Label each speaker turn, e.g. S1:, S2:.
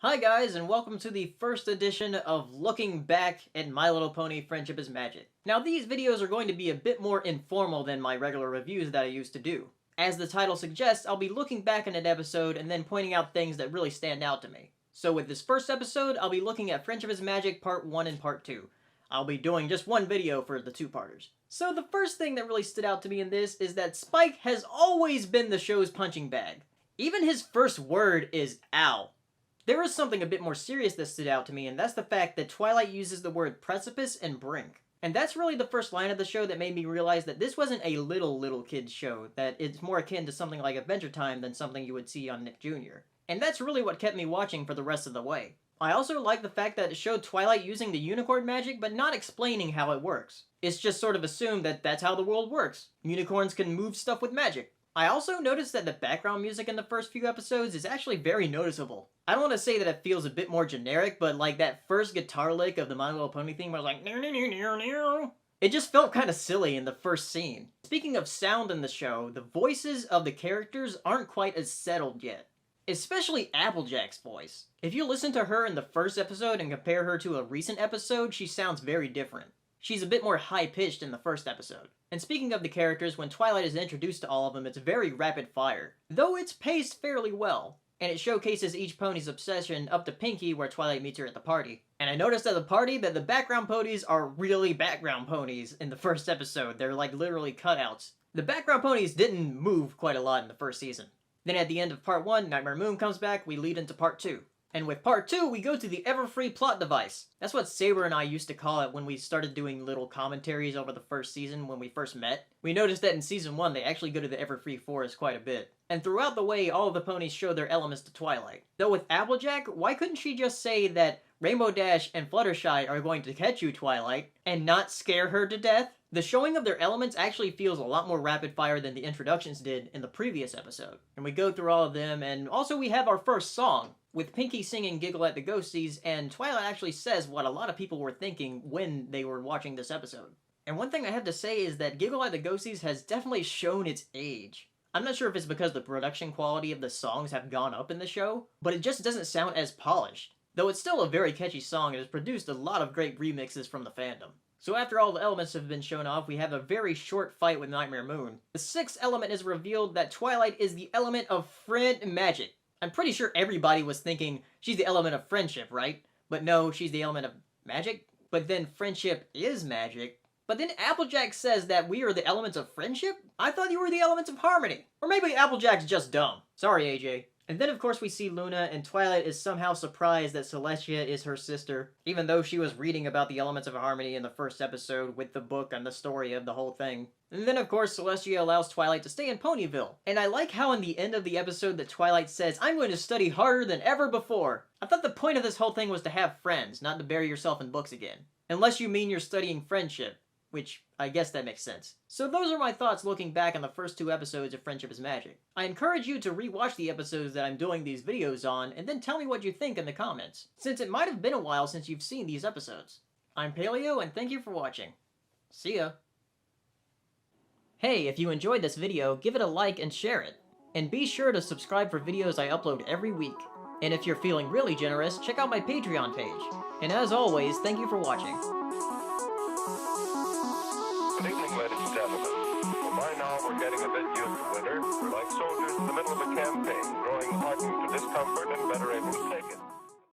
S1: Hi guys, and welcome to the first edition of Looking Back at My Little Pony Friendship is Magic. Now these videos are going to be a bit more informal than my regular reviews that I used to do. As the title suggests, I'll be looking back on an episode and then pointing out things that really stand out to me. So with this first episode, I'll be looking at Friendship is Magic Part 1 and Part 2. I'll be doing just one video for the two-parters. So the first thing that really stood out to me in this is that Spike has always been the show's punching bag. Even his first word is ow. There is something a bit more serious that stood out to me, and that's the fact that Twilight uses the word precipice and brink. And that's really the first line of the show that made me realize that this wasn't a little kid's show, that it's more akin to something like Adventure Time than something you would see on Nick Jr. And that's really what kept me watching for the rest of the way. I also like the fact that it showed Twilight using the unicorn magic, but not explaining how it works. It's just sort of assumed that that's how the world works. Unicorns can move stuff with magic. I also noticed that the background music in the first few episodes is actually very noticeable. I don't want to say that it feels a bit more generic, but like that first guitar lick of the My Little Pony theme where I was like, it just felt kind of silly in the first scene. Speaking of sound in the show, the voices of the characters aren't quite as settled yet. Especially Applejack's voice. If you listen to her in the first episode and compare her to a recent episode, she sounds very different. She's a bit more high-pitched in the first episode. And speaking of the characters, when Twilight is introduced to all of them, it's very rapid-fire. Though it's paced fairly well. And it showcases each pony's obsession up to Pinkie, where Twilight meets her at the party. And I noticed at the party that the background ponies are really background ponies in the first episode. They're like literally cutouts. The background ponies didn't move quite a lot in the first season. Then at the end of Part 1, Nightmare Moon comes back, we lead into Part 2. And with Part 2, we go to the Everfree plot device. That's what Saber and I used to call it when we started doing little commentaries over the first season when we first met. We noticed that in Season 1, they actually go to the Everfree forest quite a bit. And throughout the way, all of the ponies show their elements to Twilight. Though with Applejack, why couldn't she just say that Rainbow Dash and Fluttershy are going to catch you, Twilight, and not scare her to death? The showing of their elements actually feels a lot more rapid fire than the introductions did in the previous episode. And we go through all of them, and also we have our first song, with Pinkie singing Giggle at the Ghosties, and Twilight actually says what a lot of people were thinking when they were watching this episode. And one thing I have to say is that Giggle at the Ghosties has definitely shown its age. I'm not sure if it's because the production quality of the songs have gone up in the show, but it just doesn't sound as polished. Though it's still a very catchy song and has produced a lot of great remixes from the fandom. So after all the elements have been shown off, we have a very short fight with Nightmare Moon. The sixth element is revealed that Twilight is the element of friend magic. I'm pretty sure everybody was thinking she's the element of friendship, right? But no, she's the element of magic? But then friendship is magic. But then Applejack says that we are the elements of friendship? I thought you were the elements of harmony. Or maybe Applejack's just dumb. Sorry, AJ. And then of course we see Luna, and Twilight is somehow surprised that Celestia is her sister, even though she was reading about the elements of harmony in the first episode with the book and the story of the whole thing. And then of course Celestia allows Twilight to stay in Ponyville. And I like how in the end of the episode that Twilight says, "I'm going to study harder than ever before." I thought the point of this whole thing was to have friends, not to bury yourself in books again. Unless you mean you're studying friendship. Which, I guess that makes sense. So those are my thoughts looking back on the first two episodes of Friendship is Magic. I encourage you to rewatch the episodes that I'm doing these videos on, and then tell me what you think in the comments, since it might have been a while since you've seen these episodes. I'm Paleo, and thank you for watching. See ya! Hey, if you enjoyed this video, give it a like and share it. And be sure to subscribe for videos I upload every week. And if you're feeling really generous, check out my Patreon page. And as always, thank you for watching.
S2: Good evening, ladies and gentlemen. Well, by now we're getting a bit used to winter. We're like soldiers in the middle of a campaign, growing hardened to discomfort and better able